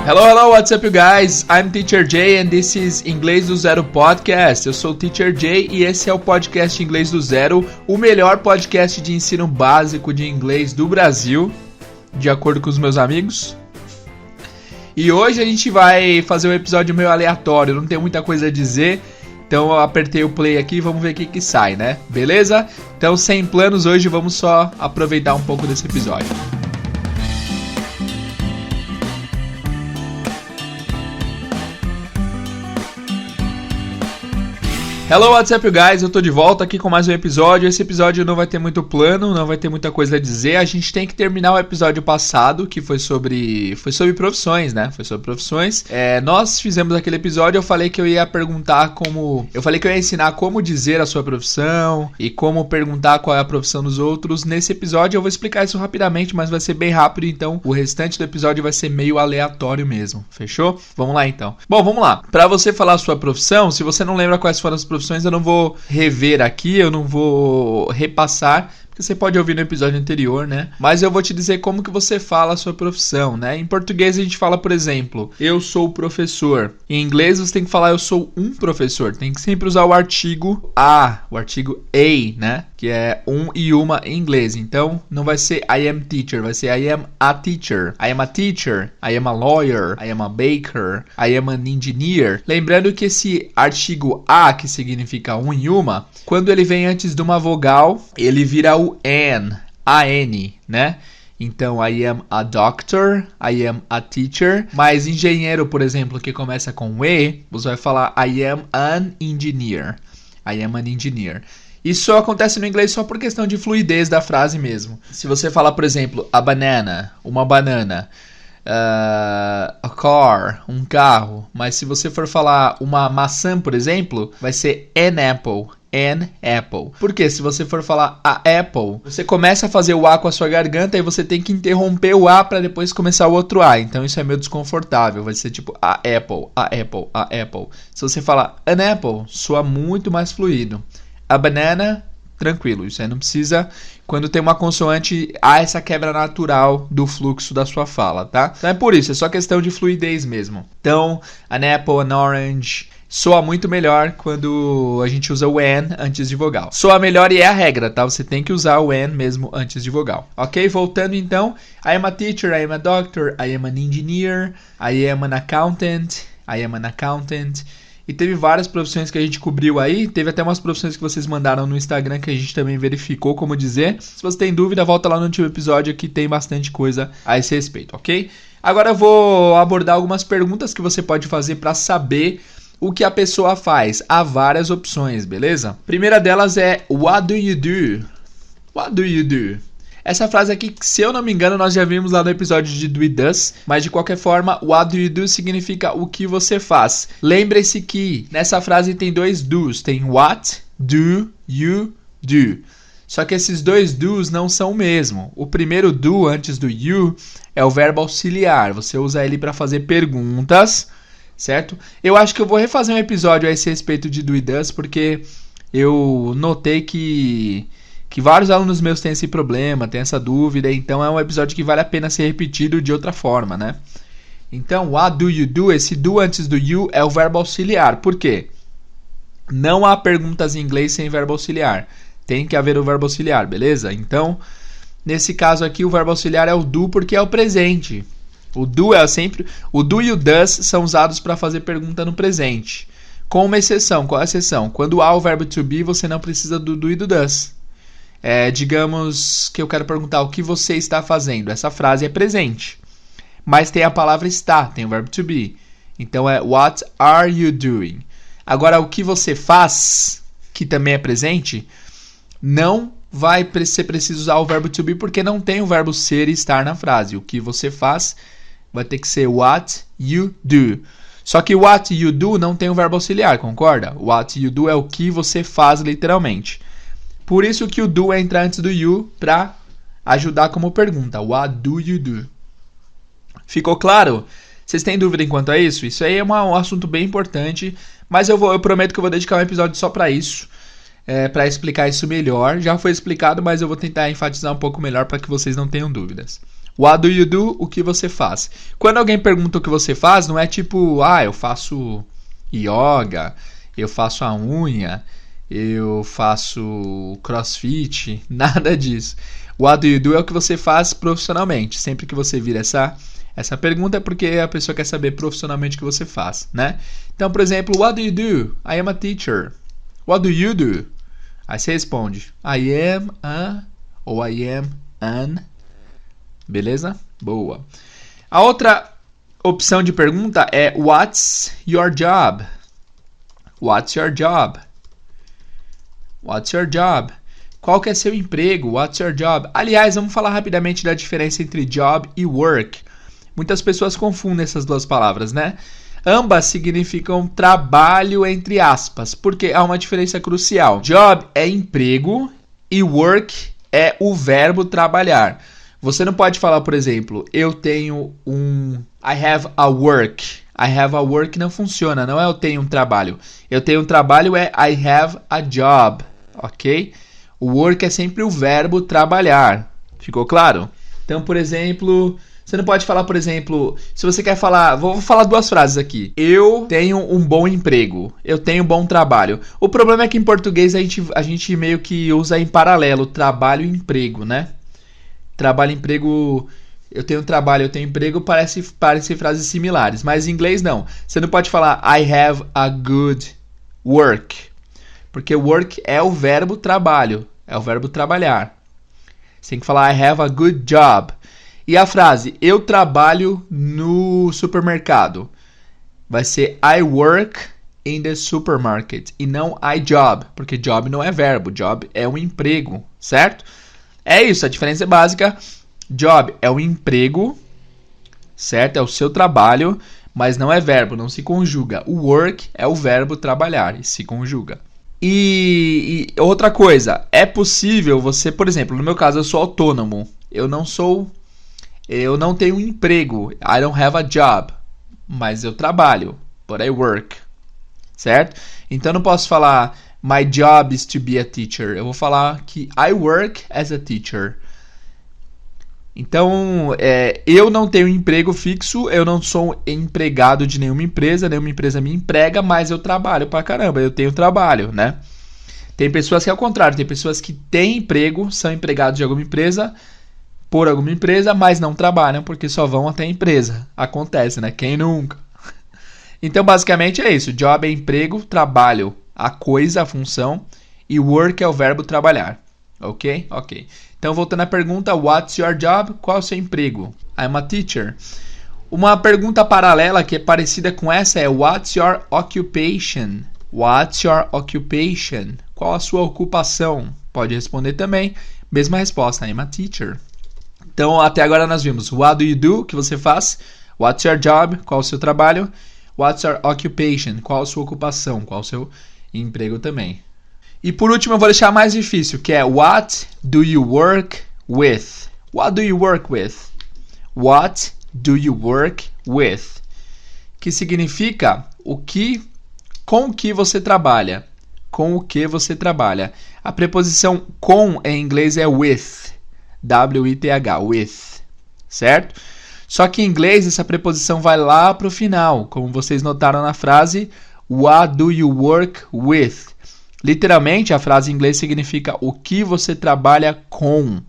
Hello, what's up you guys? I'm Teacher Jay and this is Inglês do Zero Podcast. Eu sou o Teacher Jay e esse é o podcast Inglês do Zero, o melhor podcast de ensino básico de inglês do Brasil, de acordo com os meus amigos. E hoje a gente vai fazer um episódio meio aleatório, não tem muita coisa a dizer, então eu apertei o play aqui e vamos ver o que sai, né? Beleza? Então, sem planos, hoje vamos só aproveitar um pouco desse episódio. Hello, what's up, you guys? Eu tô de volta aqui com mais um episódio. Esse episódio não vai ter muito plano, não vai ter muita coisa a dizer. A gente tem que terminar o episódio passado, que foi sobre profissões, né? Foi sobre profissões. Nós fizemos aquele episódio, eu falei que eu ia perguntar como... Eu falei que eu ia ensinar como dizer a sua profissão e como perguntar qual é a profissão dos outros. Nesse episódio eu vou explicar isso rapidamente, mas vai ser bem rápido, então o restante do episódio vai ser meio aleatório mesmo. Fechou? Vamos lá, então. Bom, vamos lá. Pra você falar a sua profissão, se você não lembra quais foram as profissões, eu não vou rever aqui, eu não vou repassar, porque você pode ouvir no episódio anterior, né? Mas eu vou te dizer como que você fala a sua profissão, né? Em português a gente fala, por exemplo, eu sou professor. Em inglês você tem que falar eu sou um professor. Tem que sempre usar o artigo a, o artigo a, né? Que é um e uma em inglês. Então não vai ser I am teacher, vai ser I am a teacher. I am a teacher, I am a lawyer, I am a baker, I am an engineer. Lembrando que esse artigo a, que significa um e uma, quando ele vem antes de uma vogal, ele vira o an, né? Então, I am a doctor, I am a teacher. Mas engenheiro, por exemplo, que começa com E, você vai falar I am an engineer. I am an engineer. Isso acontece no inglês só por questão de fluidez da frase mesmo. Se você falar, por exemplo, a banana, uma banana, a car, um carro. Mas se você for falar uma maçã, por exemplo, vai ser an apple. An apple. Porque se você for falar a apple, você começa a fazer o A com a sua garganta e você tem que interromper o A para depois começar o outro A. Então isso é meio desconfortável. Vai ser tipo a apple, a apple, a apple. Se você falar an apple, soa muito mais fluido. A banana, tranquilo. Isso aí não precisa... Quando tem uma consoante, há essa quebra natural do fluxo da sua fala, tá? Então é por isso, é só questão de fluidez mesmo. Então, an apple, an orange... Soa muito melhor quando a gente usa o an antes de vogal. Soa melhor e é a regra, tá? Você tem que usar o an mesmo antes de vogal. Ok? Voltando então. I am a teacher, I am a doctor, I am an engineer, I am an accountant, I am an accountant. E teve várias profissões que a gente cobriu aí. Teve até umas profissões que vocês mandaram no Instagram que a gente também verificou como dizer. Se você tem dúvida, volta lá no último episódio que tem bastante coisa a esse respeito, ok? Agora eu vou abordar algumas perguntas que você pode fazer para saber o que a pessoa faz. Há várias opções, beleza? Primeira delas é What do you do? What do you do? Essa frase aqui, se eu não me engano, nós já vimos lá no episódio de Do e Does, mas de qualquer forma, What do you do significa o que você faz. Lembre-se que nessa frase tem dois do's, tem What do you do? Só que esses dois do's não são o mesmo. O primeiro do, antes do you, é o verbo auxiliar. Você usa ele para fazer perguntas, certo? Eu acho que eu vou refazer um episódio a esse respeito de Do e Does, porque eu notei que vários alunos meus têm esse problema, têm essa dúvida, então é um episódio que vale a pena ser repetido de outra forma, né? Então, what do you do? Esse do antes do you é o verbo auxiliar. Por quê? Não há perguntas em inglês sem verbo auxiliar. Tem que haver o verbo auxiliar, beleza? Então, nesse caso aqui, o verbo auxiliar é o do porque é o presente. O do é sempre... O do e o does são usados para fazer pergunta no presente. Com uma exceção. Qual é a exceção? Quando há o verbo to be, você não precisa do do e do does. Digamos que eu quero perguntar o que você está fazendo. Essa frase é presente. Mas tem a palavra está, tem o verbo to be. Então é What are you doing? Agora, o que você faz, que também é presente, não vai ser preciso usar o verbo to be porque não tem o verbo ser e estar na frase. O que você faz vai ter que ser what you do. Só que what you do não tem o verbo auxiliar, concorda? What you do é o que você faz literalmente. Por isso que o do entra antes do you para ajudar como pergunta. What do you do? Ficou claro? Vocês têm dúvida enquanto a isso? Isso aí é um assunto bem importante, mas eu prometo que eu vou dedicar um episódio só para isso. Para explicar isso melhor. Já foi explicado, mas eu vou tentar enfatizar um pouco melhor para que vocês não tenham dúvidas. What do you do? O que você faz? Quando alguém pergunta o que você faz, não é tipo, eu faço yoga, eu faço a unha, eu faço crossfit, nada disso. What do you do é o que você faz profissionalmente. Sempre que você vira essa pergunta é porque a pessoa quer saber profissionalmente o que você faz, né? Então, por exemplo, what do you do? I am a teacher. What do you do? Aí você responde, I am a ou I am an. Beleza? Boa. A outra opção de pergunta é what's your job? What's your job? What's your job? Qual que é seu emprego? What's your job? Aliás, vamos falar rapidamente da diferença entre job e work. Muitas pessoas confundem essas duas palavras, né? Ambas significam trabalho entre aspas, porque há uma diferença crucial. Job é emprego e work é o verbo trabalhar. Você não pode falar, por exemplo, eu tenho I have a work. I have a work não funciona, não é eu tenho um trabalho. Eu tenho um trabalho é I have a job, ok? O work é sempre o verbo trabalhar. Ficou claro? Então, por exemplo, você não pode falar, por exemplo, se você quer falar, vou falar duas frases aqui. Eu tenho um bom emprego. Eu tenho um bom trabalho. O problema é que em português a gente meio que usa em paralelo trabalho e emprego, né? Trabalho e emprego, eu tenho trabalho, eu tenho emprego, parece frases similares. Mas em inglês não. Você não pode falar I have a good work. Porque work é o verbo trabalho. É o verbo trabalhar. Você tem que falar I have a good job. E a frase, eu trabalho no supermercado. Vai ser I work in the supermarket. E não I job. Porque job não é verbo. Job é um emprego. Certo? É isso, a diferença é básica. Job é o emprego. Certo? É o seu trabalho. Mas não é verbo, não se conjuga. O work é o verbo trabalhar e se conjuga. E outra coisa, é possível você, por exemplo, no meu caso eu sou autônomo. Eu não tenho um emprego. I don't have a job. Mas eu trabalho. But I work. Certo? Então eu não posso falar my job is to be a teacher. Eu vou falar que I work as a teacher. Então, eu não tenho emprego fixo, eu não sou empregado de nenhuma empresa me emprega, mas eu trabalho pra caramba, eu tenho trabalho, né? Tem pessoas que é o contrário, tem pessoas que têm emprego, são empregados de alguma empresa, por alguma empresa, mas não trabalham porque só vão até a empresa. Acontece, né? Quem nunca? Então, basicamente é isso. Job é emprego, trabalho, a coisa, a função, e work é o verbo trabalhar. Ok? Ok. Então, voltando à pergunta, what's your job? Qual é o seu emprego? I'm a teacher. Uma pergunta paralela que é parecida com essa é what's your occupation? What's your occupation? Qual a sua ocupação? Pode responder também. Mesma resposta, I'm a teacher. Então, até agora nós vimos what do you do? O que você faz? What's your job? Qual é o seu trabalho? What's your occupation? Qual a sua ocupação? Qual o seu emprego também? E por último eu vou deixar mais difícil, que é what do you work with? What do you work with? What do you work with? Que significa com o que você trabalha. Com o que você trabalha. A preposição com em inglês é with. W-I-T-H, with. Certo? Só que em inglês essa preposição vai lá para o final, como vocês notaram na frase what do you work with? Literalmente, a frase em inglês significa o que você trabalha com.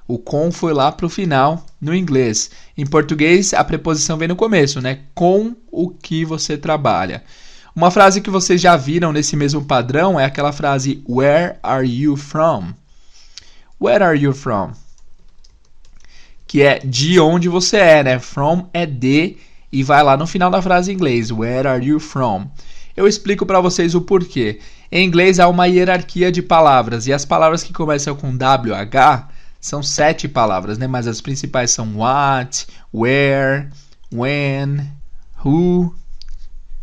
O com foi lá para o final no inglês. Em português, a preposição vem no começo, né? Com o que você trabalha. Uma frase que vocês já viram nesse mesmo padrão é aquela frase Where are you from? Where are you from? Que é de onde você é, né? From é de e vai lá no final da frase em inglês. Where are you from? Eu explico para vocês o porquê. Em inglês há uma hierarquia de palavras e as palavras que começam com WH são 7 palavras, né? Mas as principais são what, where, when, who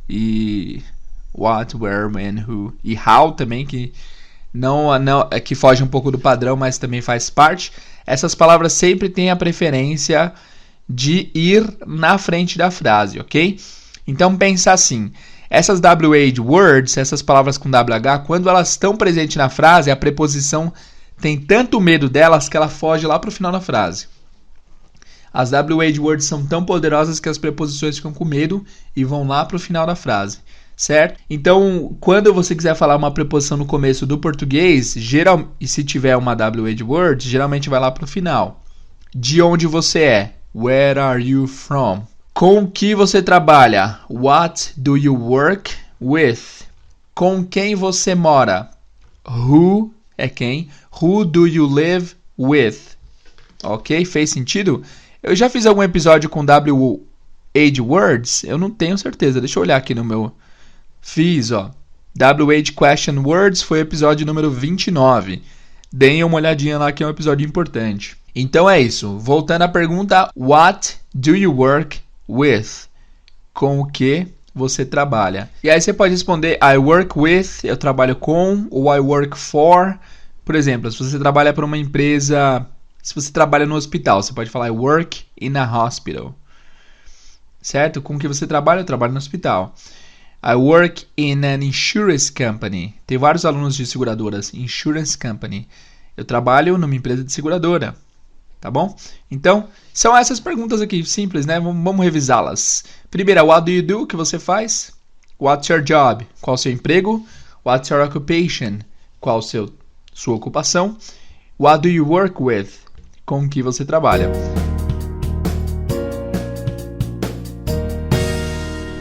e what, where, when, who e how também, que que foge um pouco do padrão, mas também faz parte. Essas palavras sempre têm a preferência de ir na frente da frase, ok? Então pensa assim. Essas WH words, essas palavras com WH, quando elas estão presentes na frase, a preposição tem tanto medo delas que ela foge lá para o final da frase. As WH words são tão poderosas que as preposições ficam com medo e vão lá para o final da frase, certo? Então, quando você quiser falar uma preposição no começo do português, e se tiver uma WH word, geralmente vai lá para o final. De onde você é? Where are you from? Com que você trabalha? What do you work with? Com quem você mora? Who é quem? Who do you live with? Ok? Fez sentido? Eu já fiz algum episódio com WH words? Eu não tenho certeza. Deixa eu olhar aqui no meu... Fiz, ó. WH question words foi o episódio número 29. Deem uma olhadinha lá que é um episódio importante. Então é isso. Voltando à pergunta, what do you work with? Com o que você trabalha? E aí você pode responder I work with, eu trabalho com, ou I work for. Por exemplo, se você trabalha para uma empresa, se você trabalha no hospital, você pode falar I work in a hospital. Certo? Com o que você trabalha? Eu trabalho no hospital. I work in an insurance company. Tem vários alunos de seguradoras. Insurance company. Eu trabalho numa empresa de seguradora. Tá bom? Então, são essas perguntas aqui, simples, né? Vamos revisá-las. Primeira, what do you do? O que você faz? What's your job? Qual o seu emprego? What's your occupation? Qual sua ocupação? What do you work with? Com que você trabalha?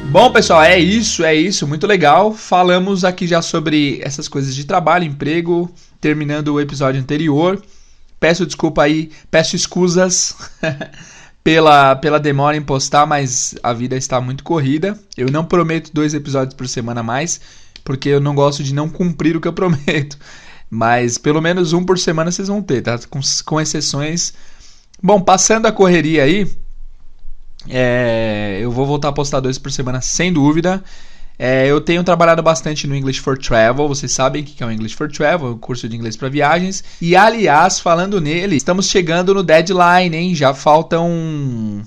Bom, pessoal, é isso, muito legal. Falamos aqui já sobre essas coisas de trabalho, emprego, terminando o episódio anterior. Peço desculpa aí, peço escusas pela demora em postar, mas a vida está muito corrida. Eu não prometo 2 episódios por semana a mais, porque eu não gosto de não cumprir o que eu prometo. Mas pelo menos 1 por semana vocês vão ter, tá? Com exceções. Bom, passando a correria aí, eu vou voltar a postar 2 por semana sem dúvida. Eu tenho trabalhado bastante no English for Travel. Vocês sabem o que é o English for Travel, o curso de inglês para viagens. E aliás, falando nele, estamos chegando no deadline, hein? Já faltam...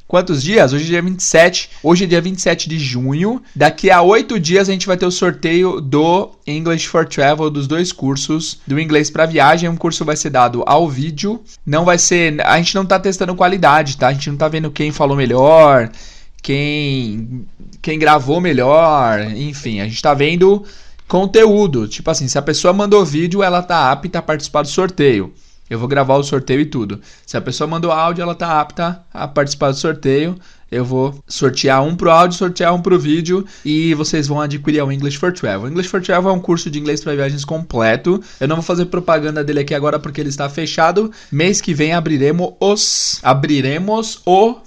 Quantos dias? Hoje é dia 27. Hoje é dia 27 de junho. Daqui a 8 dias a gente vai ter o sorteio do English for Travel, dos 2 cursos do inglês para viagem. Um curso vai ser dado ao vídeo. Não vai ser... A gente não está testando qualidade, tá? A gente não está vendo quem falou melhor, quem gravou melhor, enfim, a gente está vendo conteúdo. Tipo assim, se a pessoa mandou vídeo, ela tá apta a participar do sorteio. Eu vou gravar o sorteio e tudo. Se a pessoa mandou áudio, ela tá apta a participar do sorteio. Eu vou sortear um pro áudio, sortear um pro vídeo e vocês vão adquirir o English for Travel. O English for Travel é um curso de inglês para viagens completo. Eu não vou fazer propaganda dele aqui agora porque ele está fechado. Mês que vem abriremos o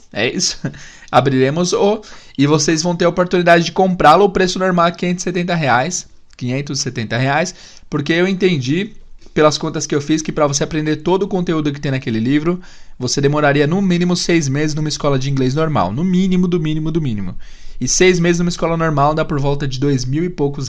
e vocês vão ter a oportunidade de comprá-lo. O preço normal é R$570, porque eu entendi pelas contas que eu fiz que para você aprender todo o conteúdo que tem naquele livro, você demoraria no mínimo 6 meses numa escola de inglês normal, no mínimo do mínimo do mínimo. E 6 meses numa escola normal dá por volta de R$2.000 e poucos.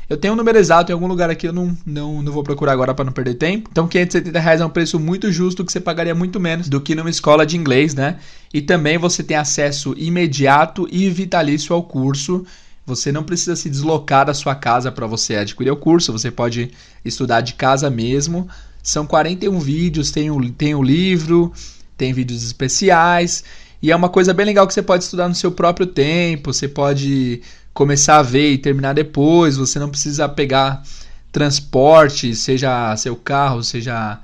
Eu tenho um número exato em algum lugar aqui, eu não vou procurar agora para não perder tempo. Então R$570 é um preço muito justo, que você pagaria muito menos do que numa escola de inglês, né? E também você tem acesso imediato e vitalício ao curso. Você não precisa se deslocar da sua casa para você adquirir o curso, você pode estudar de casa mesmo. São 41 vídeos, tem o livro, tem vídeos especiais. E é uma coisa bem legal que você pode estudar no seu próprio tempo, você pode começar a ver e terminar depois, você não precisa pegar transporte, seja seu carro, seja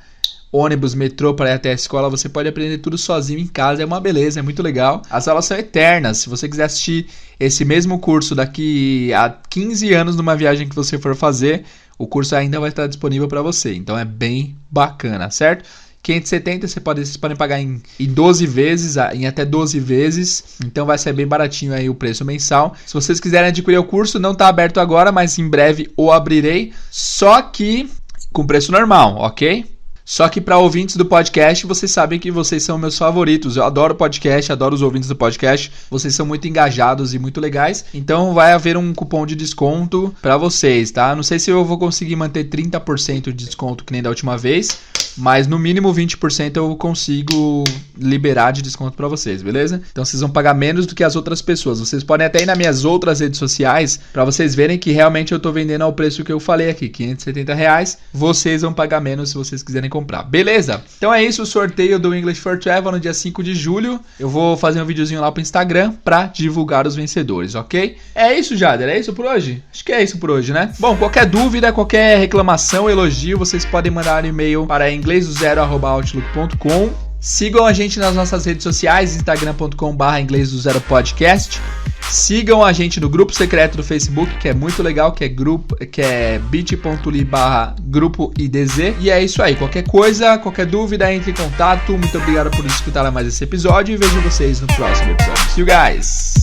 ônibus, metrô para ir até a escola, você pode aprender tudo sozinho em casa, é uma beleza, é muito legal. As aulas são eternas, se você quiser assistir esse mesmo curso daqui a 15 anos numa viagem que você for fazer, o curso ainda vai estar disponível para você, então é bem bacana, certo? 570 vocês podem pagar em 12 vezes, em até 12 vezes, então vai ser bem baratinho aí o preço mensal. Se vocês quiserem adquirir o curso, não está aberto agora, mas em breve o abrirei, só que com preço normal, ok? Só que para ouvintes do podcast, vocês sabem que vocês são meus favoritos. Eu adoro podcast, adoro os ouvintes do podcast. Vocês são muito engajados e muito legais. Então vai haver um cupom de desconto para vocês, tá? Não sei se eu vou conseguir manter 30% de desconto que nem da última vez. mas no mínimo 20% eu consigo liberar de desconto pra vocês, beleza? Então vocês vão pagar menos do que as outras pessoas. Vocês podem até ir nas minhas outras redes sociais pra vocês verem que realmente eu tô vendendo ao preço que eu falei aqui, R$570. Vocês vão pagar menos se vocês quiserem comprar, beleza? Então é isso, o sorteio do English for Travel no dia 5 de julho. Eu vou fazer um videozinho lá pro Instagram pra divulgar os vencedores, ok? É isso, Jader, é isso por hoje? Acho que é isso por hoje, né? Bom, qualquer dúvida, qualquer reclamação, elogio, vocês podem mandar um e-mail para inglesdozero@outlook.com. Sigam a gente nas nossas redes sociais, instagram.com/inglesdozero-podcast. Sigam a gente no grupo secreto do Facebook, que é muito legal, que é bit.ly/grupo IDZ. E é isso aí, qualquer coisa, qualquer dúvida, entre em contato. Muito obrigado por escutar mais esse episódio e vejo vocês no próximo episódio. See you guys!